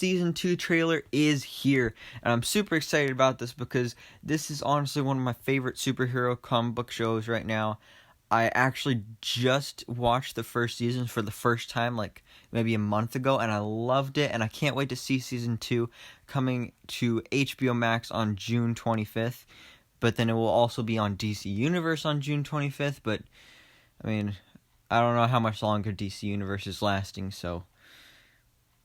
Season 2 trailer is here, and I'm super excited about this because this is honestly one of my favorite superhero comic book shows right now. I actually just watched the first season for the first time, like maybe a month ago, and I loved it, and I can't wait to see Season 2 coming to HBO Max on June 25th, but then it will also be on DC Universe on June 25th, but, I mean, I don't know how much longer DC Universe is lasting, so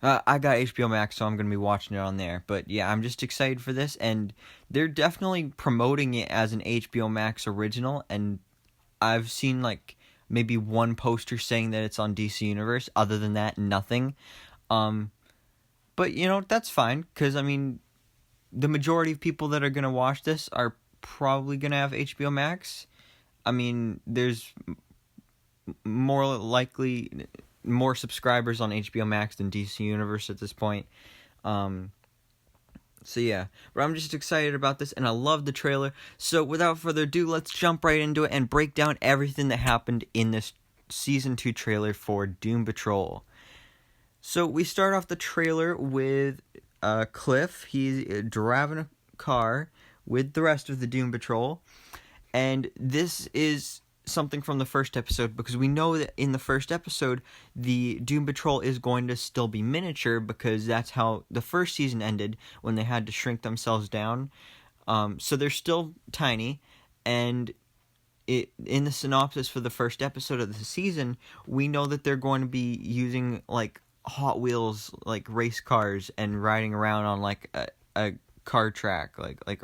I got HBO Max, so I'm going to be watching it on there. But yeah, I'm just excited for this, and they're definitely promoting it as an HBO Max original, and I've seen like maybe one poster saying that it's on DC Universe. Other than that, nothing. But you know, that's fine, because I mean, the majority of people that are going to watch this are probably going to have HBO Max. I mean, there's more likely more subscribers on HBO Max than DC Universe at this point. So yeah, but I'm just excited about this, and I love the trailer. So without further ado, let's jump right into it and break down everything that happened in this Season 2 trailer for Doom Patrol. So we start off the trailer with Cliff. He's driving a car with the rest of the Doom Patrol, and this is something from the first episode, because we know that in the first episode the Doom Patrol is going to still be miniature, because that's how the first season ended, when they had to shrink themselves down. So they're still tiny, and in the synopsis for the first episode of the season, we know that they're going to be using like Hot Wheels, like race cars, and riding around on like a car track, like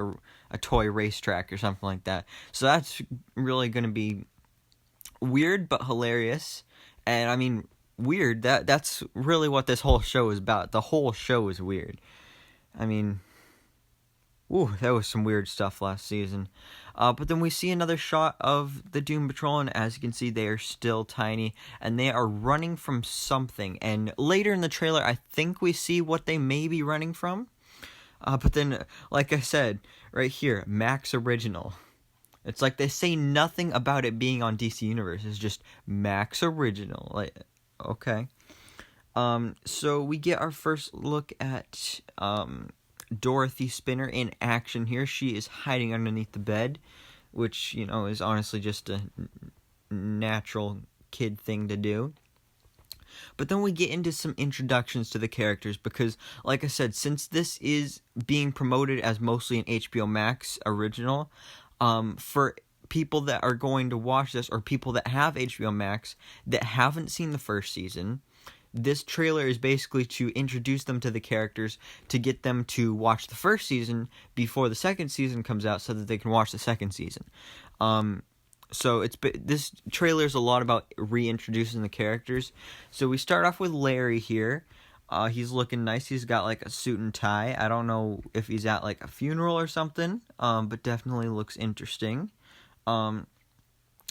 a toy racetrack or something like that. So that's really going to be weird but hilarious. And I mean, weird, that's really what this whole show is about. The whole show is weird. I mean, that was some weird stuff last season. But then we see another shot of the Doom Patrol, and as you can see, they are still tiny, and they are running from something. And later in the trailer, I think we see what they may be running from. But then, like I said, right here, Max Original. It's like they say nothing about it being on DC Universe. It's just Max Original. Like, okay. So we get our first look at Dorothy Spinner in action here. She is hiding underneath the bed, which, you know, is honestly just a natural kid thing to do. But then we get into some introductions to the characters, because, like I said, since this is being promoted as mostly an HBO Max original, for people that are going to watch this, or people that have HBO Max that haven't seen the first season, this trailer is basically to introduce them to the characters, to get them to watch the first season before the second season comes out, so that they can watch the second season. So this trailer is a lot about reintroducing the characters. So we start off with Larry here. He's looking nice. He's got like a suit and tie. I don't know if he's at like a funeral or something, but definitely looks interesting. You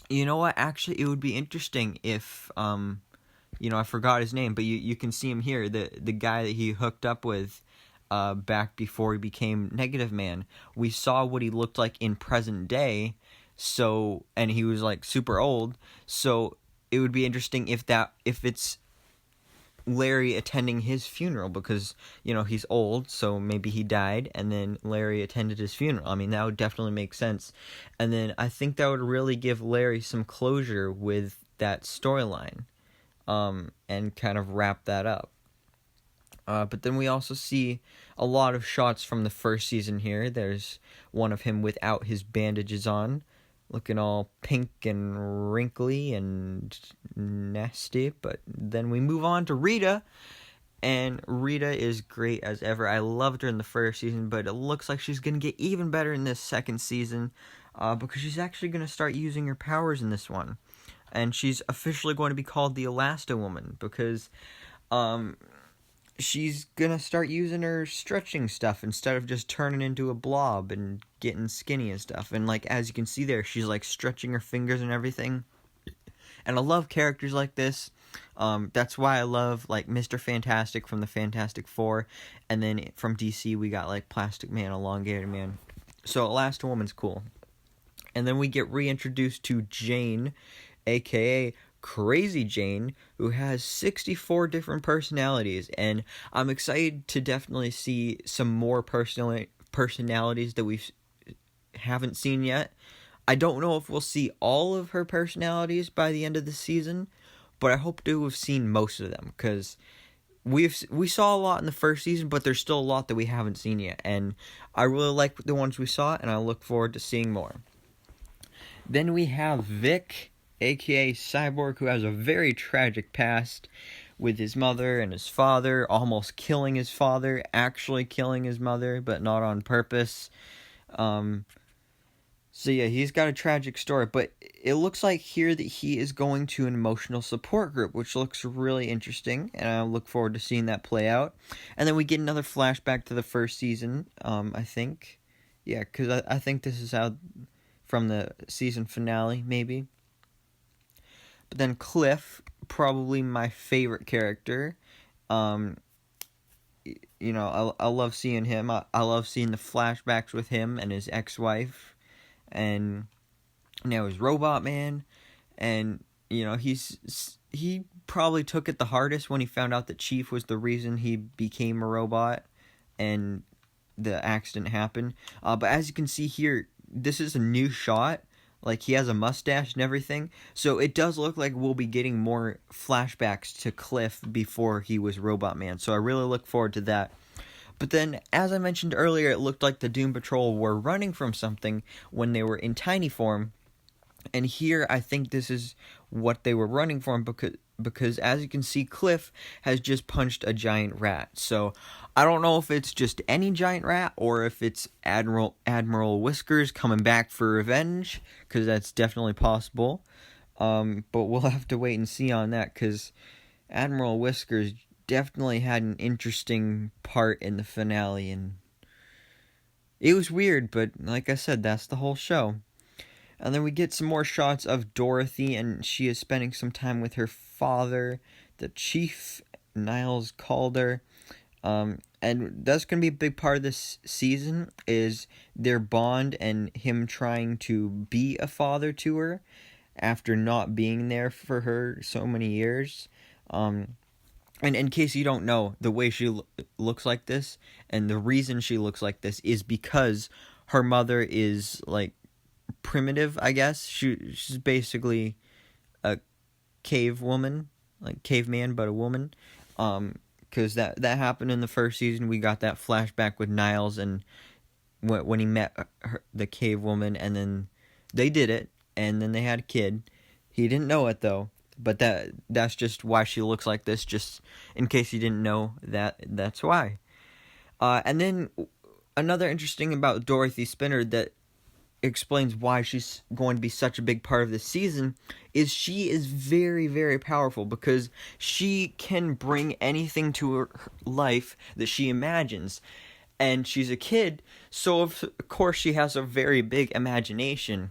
know what? Actually, it would be interesting if, I forgot his name, but you can see him here. The guy that he hooked up with back before he became Negative Man. We saw what he looked like in present day. So, and he was like super old, so it would be interesting if it's Larry attending his funeral, because, you know, he's old, so maybe he died, and then Larry attended his funeral. I mean, that would definitely make sense, and then I think that would really give Larry some closure with that storyline, and kind of wrap that up. But then we also see a lot of shots from the first season here. There's one of him without his bandages on, looking all pink and wrinkly and nasty. But then we move on to Rita, and Rita is great as ever. I loved her in the first season, but it looks like she's going to get even better in this second season, because she's actually going to start using her powers in this one. And she's officially going to be called the Elasta Woman, because she's gonna start using her stretching stuff instead of just turning into a blob and getting skinny and stuff. And like, as you can see there, she's like stretching her fingers and everything. And I love characters like this. That's why I love like Mr. Fantastic from the Fantastic Four, and then from DC we got like Plastic Man, Elongated Man. So Elasti-Woman's cool. And then we get reintroduced to Jane, aka Crazy Jane, who has 64 different personalities, and I'm excited to definitely see some more personalities that we haven't seen yet. I don't know if we'll see all of her personalities by the end of the season, but I hope to have seen most of them, because we saw a lot in the first season, but there's still a lot that we haven't seen yet, and I really like the ones we saw, and I look forward to seeing more. Then we have Vic, aka Cyborg, who has a very tragic past with his mother and his father, almost killing his father, actually killing his mother, but not on purpose. So yeah, he's got a tragic story, but it looks like here that he is going to an emotional support group, which looks really interesting, and I look forward to seeing that play out. And then we get another flashback to the first season, I think. Yeah, because I think this is how, from the season finale, maybe. But then Cliff, probably my favorite character. I love seeing him. I love seeing the flashbacks with him and his ex-wife. And now he's Robot Man, and he probably took it the hardest when he found out that Chief was the reason he became a robot, and the accident happened. But as you can see here, this is a new shot. Like, he has a mustache and everything, so it does look like we'll be getting more flashbacks to Cliff before he was Robot Man. So I really look forward to that. But then, as I mentioned earlier, it looked like the Doom Patrol were running from something when they were in tiny form. And here, I think this is what they were running from, because as you can see, Cliff has just punched a giant rat. So, I don't know if it's just any giant rat, or if it's Admiral Whiskers coming back for revenge, because that's definitely possible. But we'll have to wait and see on that, because Admiral Whiskers definitely had an interesting part in the finale, and it was weird, but like I said, that's the whole show. And then we get some more shots of Dorothy, and she is spending some time with her father, the Chief, Niles Calder. And that's going to be a big part of this season, is their bond and him trying to be a father to her after not being there for her so many years. And in case you don't know, the way she looks like this, and the reason she looks like this, is because her mother is, like, primitive, I guess. She's basically a cave woman, like caveman, but a woman. Because that happened in the first season. We got that flashback with Niles, and when he met the cave woman, and then they did it, and then they had a kid. He didn't know it, though. But that's just why she looks like this, just in case you didn't know that's why. And then another interesting about Dorothy Spinner that explains why she's going to be such a big part of this season is she is very, very powerful, because she can bring anything to her life that she imagines. And she's a kid, so of course she has a very big imagination.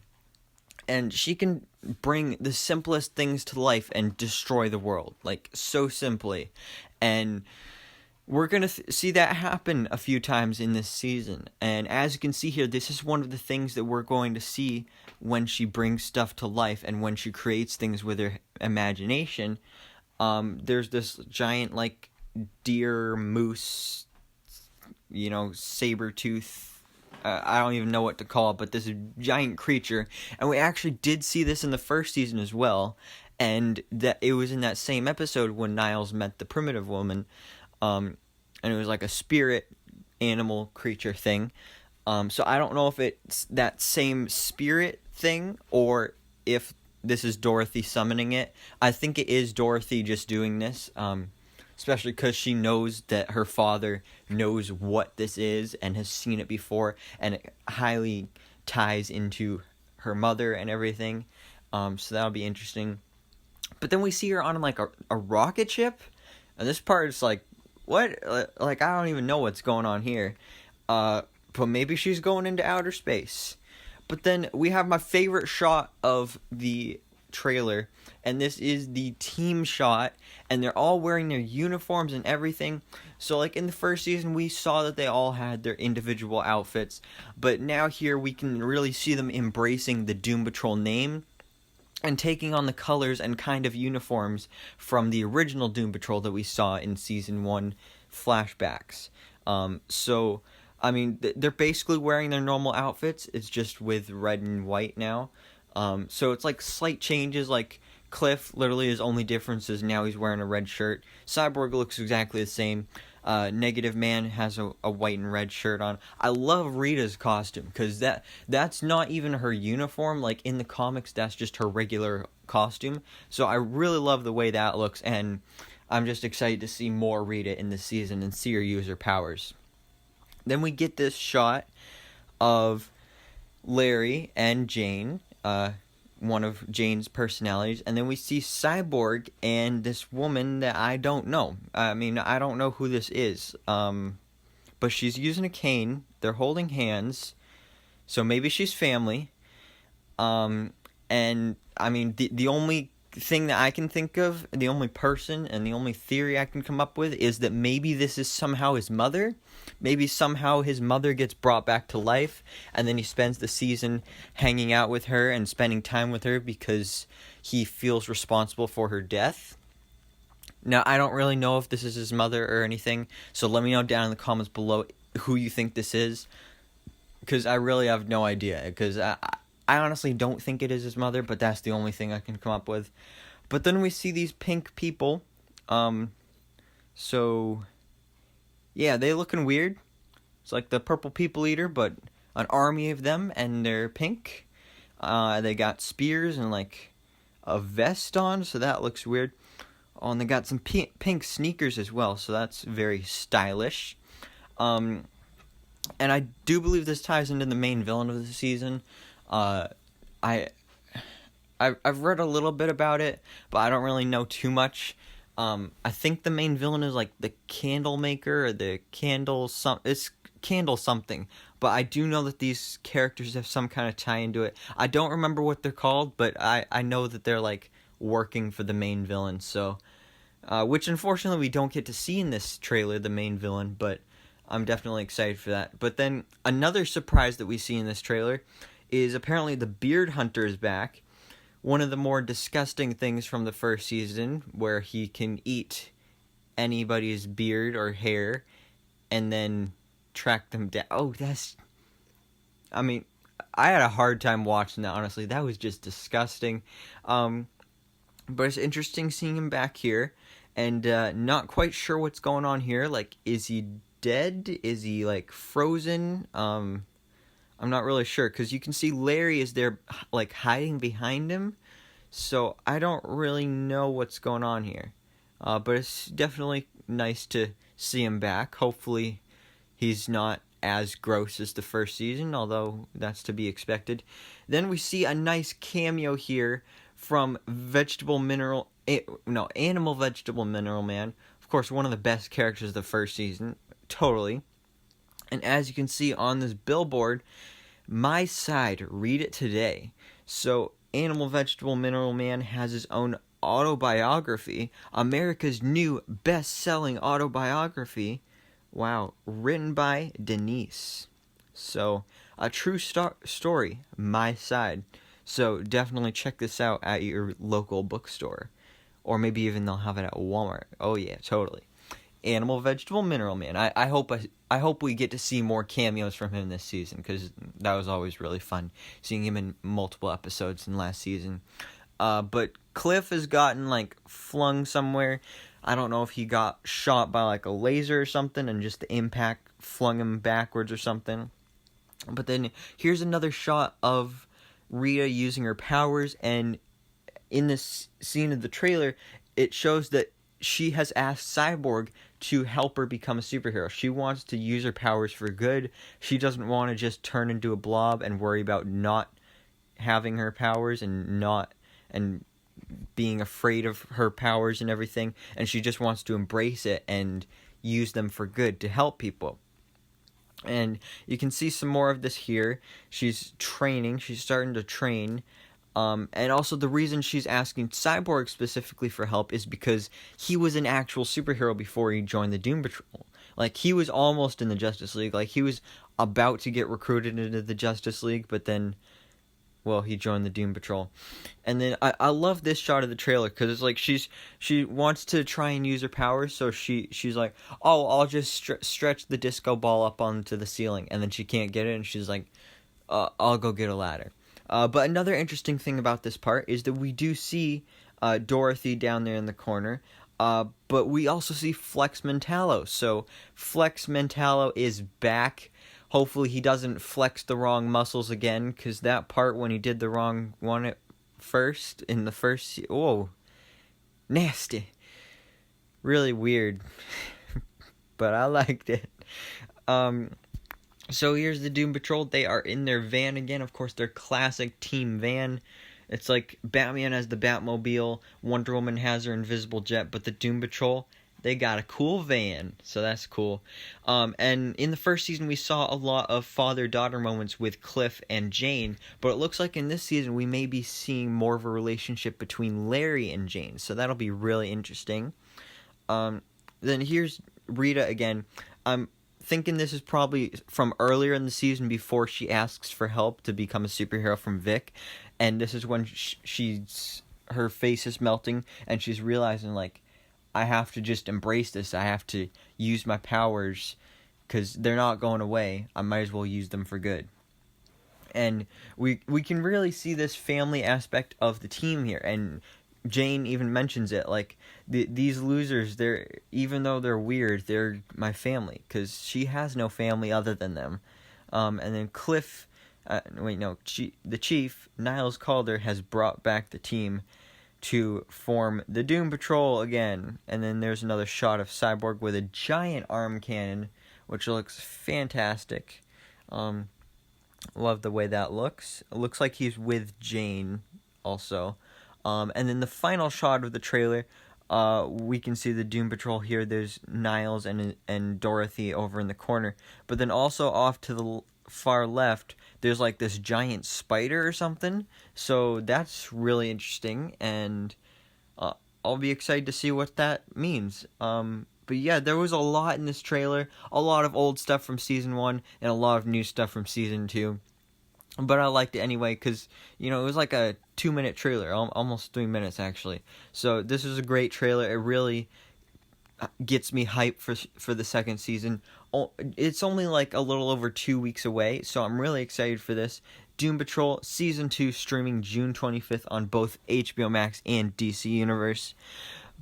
And she can bring the simplest things to life and destroy the world, like, so simply. And we're going to see that happen a few times in this season. And as you can see here, this is one of the things that we're going to see when she brings stuff to life and when she creates things with her imagination. There's this giant, like, deer, moose, saber-tooth, I don't even know what to call it, but this giant creature. And we actually did see this in the first season as well. And that it was in that same episode when Niles met the primitive woman. And it was like a spirit animal creature thing. So I don't know if it's that same spirit thing, or if this is Dorothy summoning it. I think it is Dorothy just doing this. Especially because she knows that her father knows what this is and has seen it before, and it highly ties into her mother and everything. So that'll be interesting. But then we see her on, like, a rocket ship, and this part is like, what? Like, I don't even know what's going on here. But maybe she's going into outer space. But then we have my favorite shot of the trailer, and this is the team shot, and they're all wearing their uniforms and everything. So, like, in the first season, we saw that they all had their individual outfits, but now here we can really see them embracing the Doom Patrol name, and taking on the colors and kind of uniforms from the original Doom Patrol that we saw in Season 1 flashbacks. So, I mean, they're basically wearing their normal outfits. It's just with red and white now. So it's like slight changes, like Cliff, literally his only difference is now he's wearing a red shirt. Cyborg looks exactly the same. Negative Man has a white and red shirt on. I love Rita's costume because that's not even her uniform. Like in the comics, that's just her regular costume. So I really love the way that looks, and I'm just excited to see more Rita in this season and see her use her powers. Then we get this shot of Larry and Jane, one of Jane's personalities, and then we see Cyborg and this woman that I don't know. I mean, I don't know who this is, but she's using a cane. They're holding hands, so maybe she's family. And I mean, the only thing that I can think of, the only person and the only theory I can come up with is that maybe this is somehow his mother. Maybe somehow his mother gets brought back to life, and then he spends the season hanging out with her and spending time with her because he feels responsible for her death. Now, I don't really know if this is his mother or anything, so let me know down in the comments below who you think this is, because I really have no idea, because I honestly don't think it is his mother, but that's the only thing I can come up with. But then we see these pink people, so yeah, they looking weird. It's like the Purple People Eater, but an army of them, and they're pink. They got spears and like a vest on, so that looks weird. Oh, and they got some pink sneakers as well, so that's very stylish. And I do believe this ties into the main villain of the season. I've read a little bit about it, but I don't really know too much. I think the main villain is like the candle maker or the candle it's candle something, but I do know that these characters have some kind of tie into it. I don't remember what they're called, but I know that they're like working for the main villain, so which unfortunately we don't get to see in this trailer, the main villain, but I'm definitely excited for that. But then another surprise that we see in this trailer is apparently the Beard Hunter is back. One of the more disgusting things from the first season, where he can eat anybody's beard or hair and then track them down. Oh, I mean, I had a hard time watching that, honestly. That was just disgusting. But it's interesting seeing him back here, and not quite sure what's going on here. Like, is he dead? Is he, like, frozen? I'm not really sure, because you can see Larry is there, like, hiding behind him, so I don't really know what's going on here. But it's definitely nice to see him back. Hopefully he's not as gross as the first season, although that's to be expected. Then we see a nice cameo here from Animal Vegetable Mineral Man. Of course, one of the best characters of the first season, totally. And as you can see on this billboard, my side, read it today. So, Animal Vegetable Mineral Man has his own autobiography, America's new best-selling autobiography. Wow, written by Denise. So, a true story, my side. So, definitely check this out at your local bookstore. Or maybe even they'll have it at Walmart. Oh yeah, totally. Animal Vegetable Mineral Man. I hope we get to see more cameos from him this season, because that was always really fun seeing him in multiple episodes in last season. But Cliff has gotten like flung somewhere. I don't know if he got shot by like a laser or something, and just the impact flung him backwards or something. But then here's another shot of Rita using her powers, and in this scene of the trailer, it shows that she has asked Cyborg to help her become a superhero. She wants to use her powers for good. She doesn't want to just turn into a blob and worry about not having her powers and being afraid of her powers and everything. And she just wants to embrace it and use them for good to help people. And you can see some more of this here. She's training. She's starting to train. And also the reason she's asking Cyborg specifically for help is because he was an actual superhero before he joined the Doom Patrol. Like, he was almost in the Justice League. Like, he was about to get recruited into the Justice League, but then well, he joined the Doom Patrol. And then I love this shot of the trailer because it's like she wants to try and use her powers, so she's like, oh, I'll just stretch the disco ball up onto the ceiling, and then she can't get it, and she's like, I'll go get a ladder. But another interesting thing about this part is that we do see Dorothy down there in the corner, but we also see Flex Mentallo. So Flex Mentallo is back. Hopefully he doesn't flex the wrong muscles again, because that part when he did the wrong one at first, in the first... Whoa. Nasty. Really weird. But I liked it. So here's the Doom Patrol. They are in their van again. Of course, their classic team van. It's like Batman has the Batmobile, Wonder Woman has her invisible jet, but the Doom Patrol, they got a cool van, so that's cool. And in the first season, we saw a lot of father-daughter moments with Cliff and Jane, but it looks like in this season, we may be seeing more of a relationship between Larry and Jane, so that'll be really interesting. Then here's Rita again. I'm thinking this is probably from earlier in the season before she asks for help to become a superhero from Vic, and this is when her face is melting, and she's realizing, like, I have to just embrace this. I have to use my powers because they're not going away. I might as well use them for good. And we can really see this family aspect of the team here. And Jane even mentions it. Like, these losers, even though they're weird, they're my family. Because she has no family other than them. And then Cliff... the chief, Niles Calder, has brought back the team to form the Doom Patrol again. And then there's another shot of Cyborg with a giant arm cannon, which looks fantastic. Love the way that looks. It looks like he's with Jane also. And then the final shot of the trailer, we can see the Doom Patrol here. There's Niles and Dorothy over in the corner. But then also off to the far left, there's like this giant spider or something, so that's really interesting, and I'll be excited to see what that means. But yeah, there was a lot in this trailer, a lot of old stuff from season 1 and a lot of new stuff from season 2, but I liked it anyway because, you know, it was like a 2-minute trailer, almost 3 minutes actually, so this is a great trailer. It really gets me hyped for the second season. It's only like a little over 2 weeks away, so I'm really excited for this. Doom Patrol Season 2 streaming June 25th on both HBO Max and DC Universe.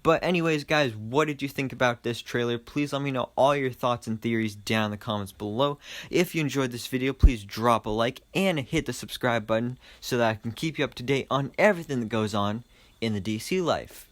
But anyways, guys, what did you think about this trailer? Please let me know all your thoughts and theories down in the comments below. If you enjoyed this video, please drop a like and hit the subscribe button so that I can keep you up to date on everything that goes on in the DC life.